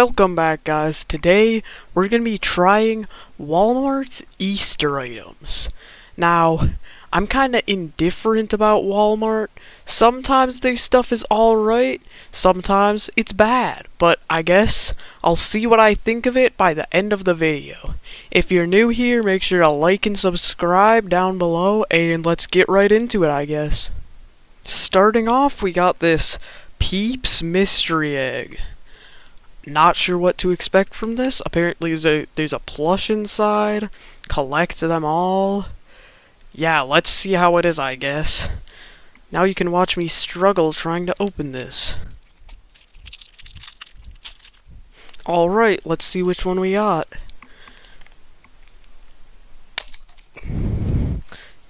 Welcome back, guys. Today we're going to be trying Walmart's Easter items. Now, I'm kind of indifferent about Walmart. Sometimes their stuff is alright, sometimes it's bad, but I guess I'll see what I think of it by the end of the video. If you're new here, make sure to like and subscribe down below, and let's get right into it, I guess. Starting off, we got this Peeps Mystery Egg. Not sure what to expect from this. Apparently there's a plush inside. Collect them all. Yeah, let's see how it is, I guess. Now you can watch me struggle trying to open this. Alright, let's see which one we got.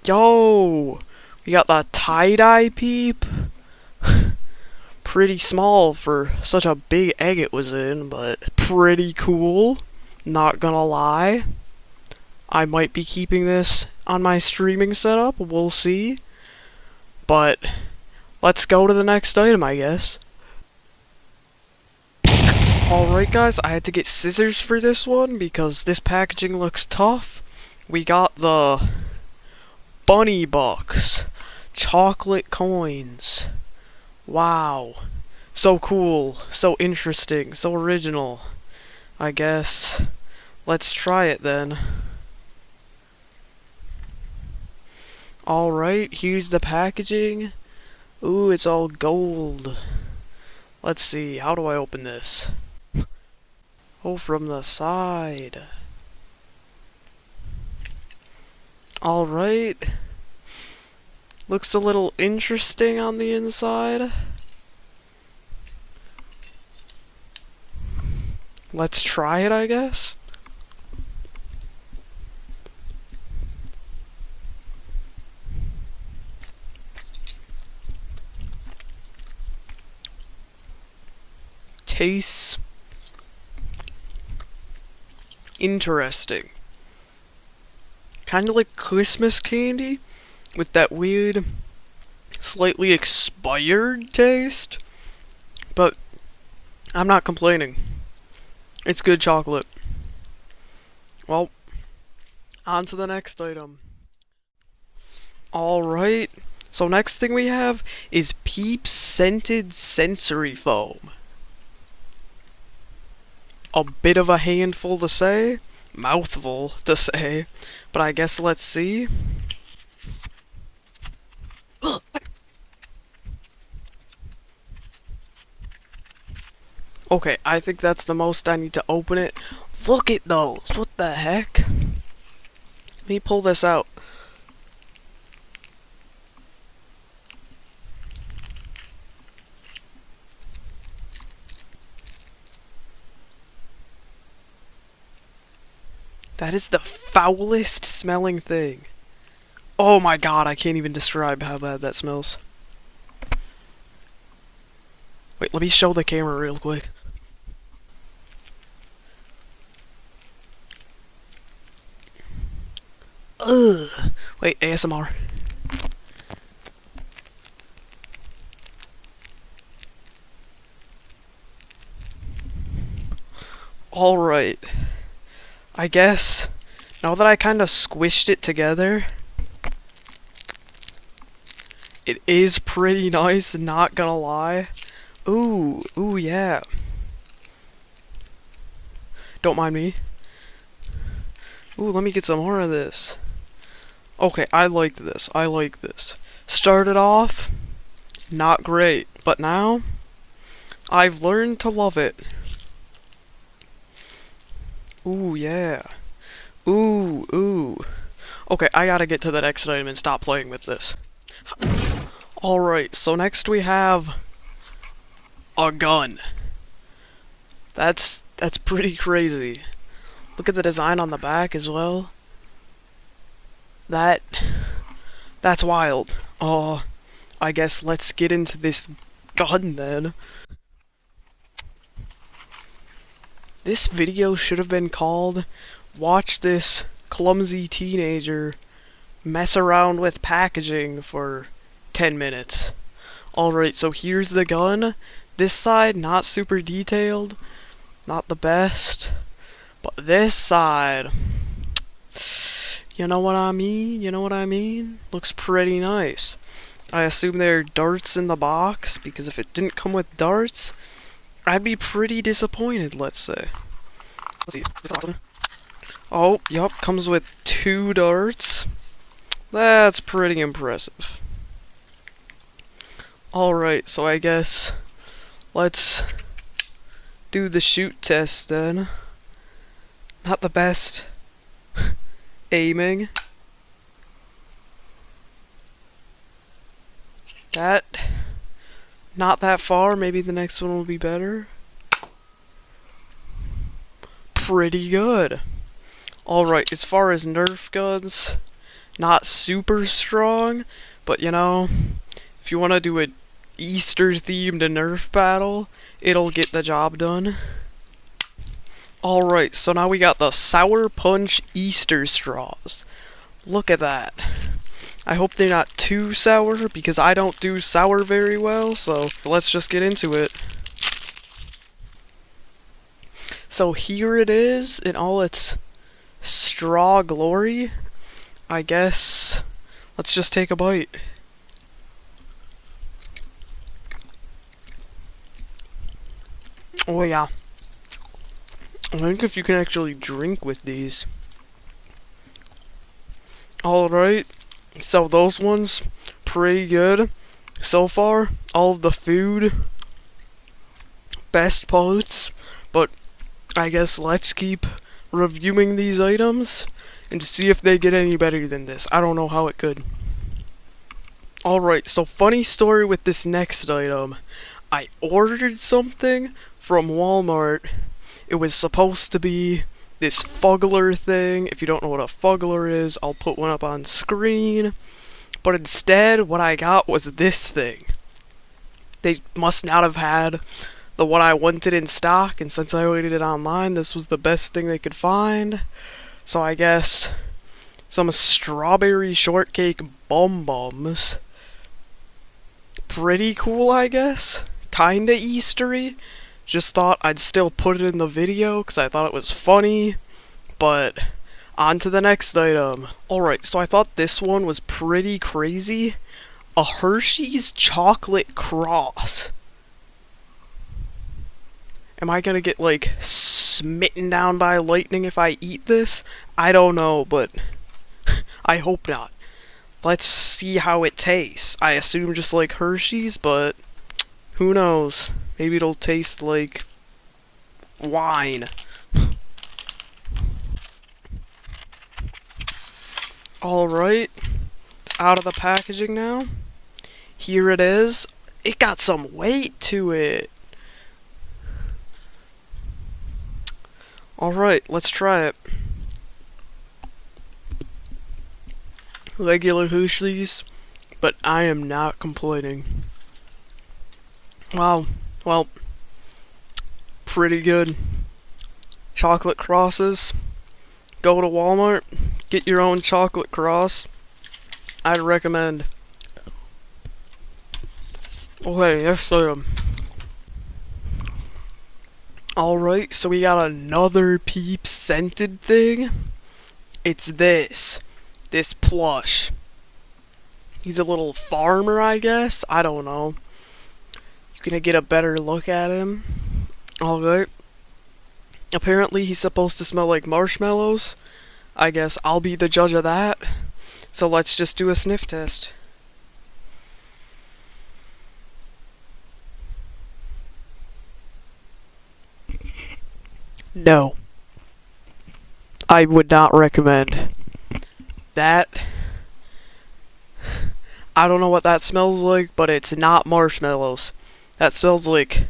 Yo! We got the tie-dye Peep. Pretty small for such a big egg it was in, but pretty cool. Not gonna lie. I might be keeping this on my streaming setup, we'll see. But let's go to the next item, I guess. Alright guys, I had to get scissors for this one because this packaging looks tough. We got the Bunny Bucks chocolate coins. Wow. So cool, so interesting, so original. I guess let's try it then. Alright, here's the packaging. Ooh, it's all gold. Let's see, how do I open this? Oh, from the side. Alright. Looks a little interesting on the inside. Let's try it, I guess. Tastes interesting. Kind of like Christmas candy with that weird, slightly expired taste. But I'm not complaining. It's good chocolate. Well, on to the next item. Alright, so next thing we have is Peeps Scented Sensory Foam. A bit of a handful to say, mouthful to say, but I guess let's see. Okay, I think that's the most I need to open it. Look at those! What the heck? Let me pull this out. That is the foulest smelling thing. Oh my god, I can't even describe how bad that smells. Wait, let me show the camera real quick. Ugh. Wait, ASMR. Alright. I guess, now that I kinda squished it together, it is pretty nice, not gonna lie. Ooh, yeah. Don't mind me. Ooh, let me get some more of this. Okay, I like this. Started off, not great, but now, I've learned to love it. Ooh, yeah. Ooh. Okay, I gotta get to the next item and stop playing with this. Alright, so next we have a gun. That's pretty crazy. Look at the design on the back as well. That's wild. I guess let's get into this gun then. This video should have been called "Watch this clumsy teenager mess around with packaging for 10 minutes." Alright, so here's the gun. This side, not super detailed. Not the best. But this side, you know what I mean? You know what I mean? Looks pretty nice. I assume there are darts in the box, because if it didn't come with darts, I'd be pretty disappointed, let's say. Let's see. Oh, yup, comes with 2 darts. That's pretty impressive. Alright, so I guess let's do the shoot test then. Not the best aiming. That, not that far, maybe the next one will be better. Pretty good. Alright, as far as Nerf guns, not super strong, but you know, if you want to do an Easter themed Nerf battle, it'll get the job done. Alright, so now we got the Sour Punch Easter straws. Look at that. I hope they're not too sour, because I don't do sour very well, so let's just get into it. So here it is, in all its straw glory. I guess let's just take a bite. Oh yeah. I think if you can actually drink with these. Alright, so those ones, pretty good. So far, all of the food, best parts, but I guess let's keep reviewing these items and see if they get any better than this. I don't know how it could. Alright, so funny story with this next item. I ordered something from Walmart. It was supposed to be this fuggler thing. If you don't know what a fuggler is, I'll put one up on screen. But instead, what I got was this thing. They must not have had the one I wanted in stock, and since I ordered it online, this was the best thing they could find. So I guess some strawberry shortcake bum-bums. Pretty cool, I guess. Kinda Eastery. Just thought I'd still put it in the video because I thought it was funny. But on to the next item. Alright, so I thought this one was pretty crazy. A Hershey's chocolate cross. Am I gonna get, like, smitten down by lightning if I eat this? I don't know, but I hope not. Let's see how it tastes. I assume just like Hershey's, but who knows? Maybe it'll taste like wine. Alright, it's out of the packaging now. Here it is. It got some weight to it. Alright, let's try it. Regular Hershey's, but I am not complaining. Wow, well, pretty good. Chocolate crosses. Go to Walmart, get your own chocolate cross. I'd recommend. Okay, next item. Alright, so we got another Peep scented thing. It's this plush. He's a little farmer, I guess. I don't know. You're gonna get a better look at him. Alright. Apparently he's supposed to smell like marshmallows. I guess I'll be the judge of that. So let's just do a sniff test. No. I would not recommend. That, I don't know what that smells like, but it's not marshmallows. That smells like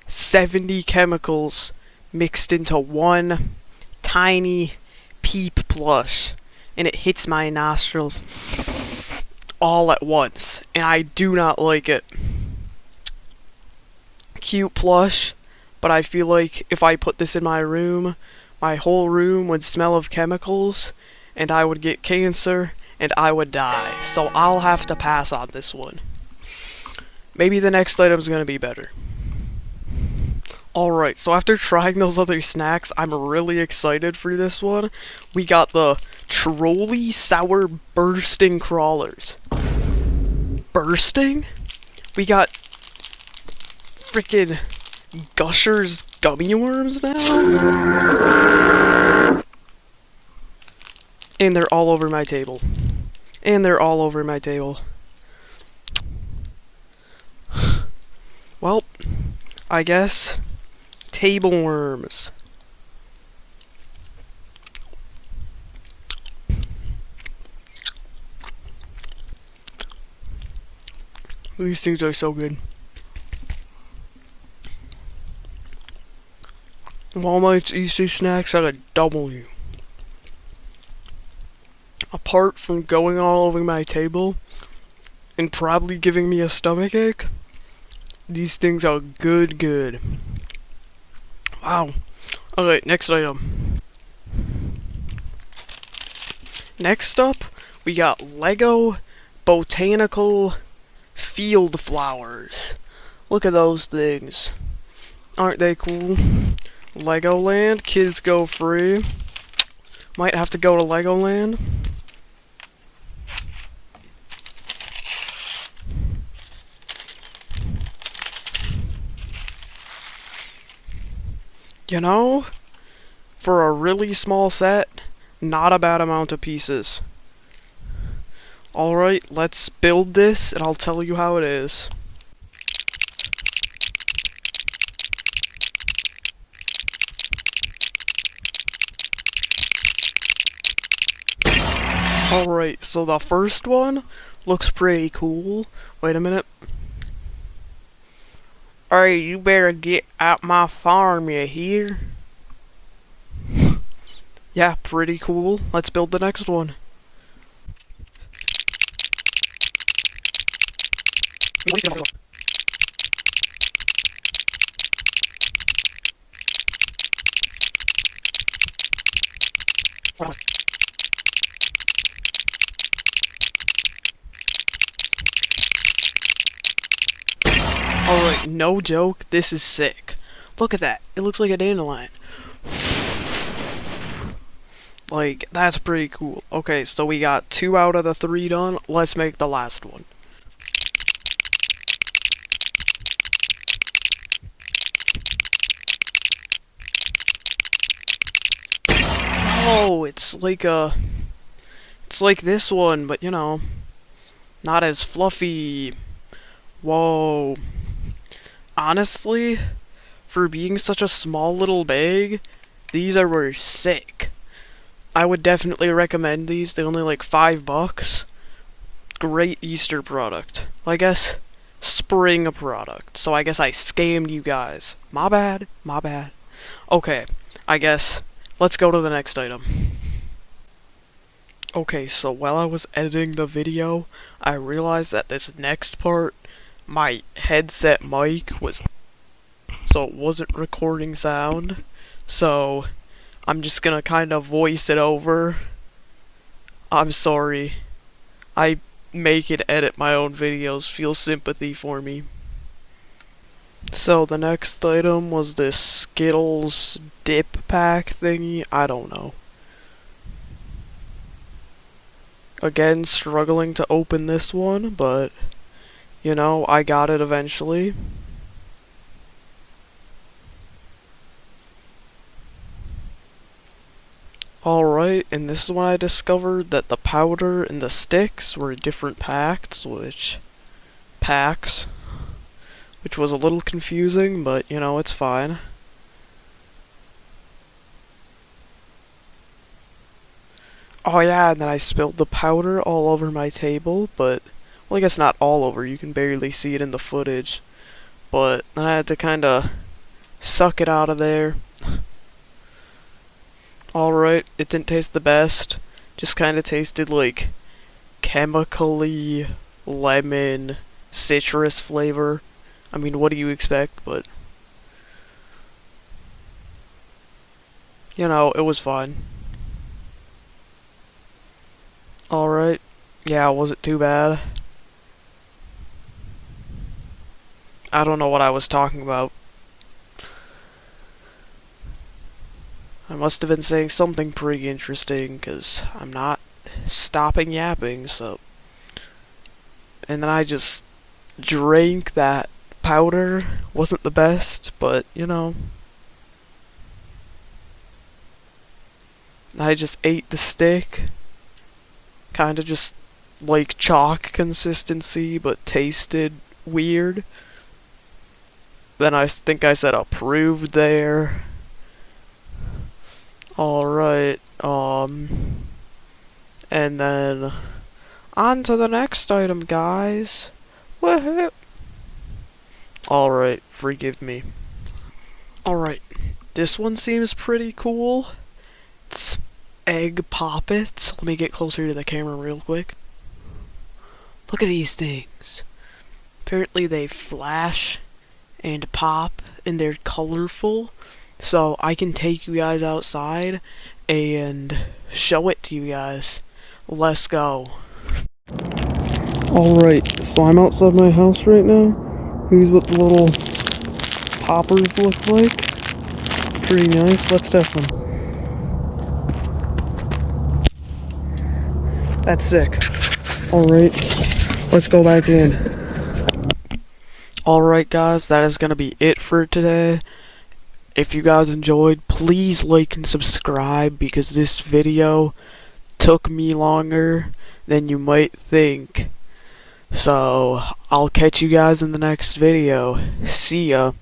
70 chemicals mixed into one tiny Peep plush, and it hits my nostrils all at once, and I do not like it. Cute plush, but I feel like if I put this in my room, my whole room would smell of chemicals, and I would get cancer, and I would die. So I'll have to pass on this one. Maybe the next item's gonna be better. Alright, so after trying those other snacks, I'm really excited for this one. We got the Trolley Sour Bursting Crawlers. Bursting? We got freaking Gushers Gummy Worms now? And they're all over my table. And they're all over my table. Well, I guess table worms. These things are so good. Walmart's Easter snacks are a W. Apart from going all over my table and probably giving me a stomachache, these things are good. Wow. Alright, next item. Next up, we got Lego Botanical Field Flowers. Look at those things. Aren't they cool? Legoland, kids go free. Might have to go to Legoland. You know, for a really small set, not a bad amount of pieces. Alright, let's build this and I'll tell you how it is. Alright, so the first one looks pretty cool. Wait a minute. Alright, you better get out my farm, you hear? Yeah, pretty cool. Let's build the next one. Alright, no joke, this is sick. Look at that, it looks like a dandelion. Like, that's pretty cool. Okay, so we got 2 out of the 3 done, let's make the last one. Oh, it's like this one, but you know, not as fluffy. Whoa. Honestly, for being such a small little bag, these were sick. I would definitely recommend these. They're only like $5. Great Easter product. Well, I guess spring product. So I guess I scammed you guys. My bad. Okay, I guess let's go to the next item. Okay, so while I was editing the video, I realized that this next part, my headset mic was, so it wasn't recording sound, so I'm just gonna kind of voice it over. I'm sorry. I make and edit my own videos, feel sympathy for me. So the next item was this Skittles dip pack thingy, I don't know. Again, struggling to open this one, but you know, I got it eventually. Alright, and this is when I discovered that the powder and the sticks were different packs, which was a little confusing, but you know, it's fine. Oh yeah, and then I spilled the powder all over my table, but well, I guess not all over, you can barely see it in the footage. But then I had to kinda suck it out of there. Alright, it didn't taste the best. Just kinda tasted like chemically lemon citrus flavor. I mean, what do you expect, but you know, it was fine. Alright. Yeah, was it too bad? I don't know what I was talking about. I must have been saying something pretty interesting, because I'm not stopping yapping, so... And then I just drank that powder. Wasn't the best, but, you know... I just ate the stick. Kinda just like chalk consistency, but tasted weird. Then I think I said approved there. Alright, and then on to the next item, guys. Woohoo! Alright, forgive me. Alright, this one seems pretty cool. It's egg poppets. Let me get closer to the camera real quick. Look at these things. Apparently they flash and pop and they're colorful. So I can take you guys outside and show it to you guys. Let's go. Alright, so I'm outside my house right now. Here's what the little poppers look like. Pretty nice. Let's test them. That's sick. Alright, let's go back in. Alright guys, that is gonna be it for today. If you guys enjoyed, please like and subscribe, because this video took me longer than you might think. So, I'll catch you guys in the next video. See ya.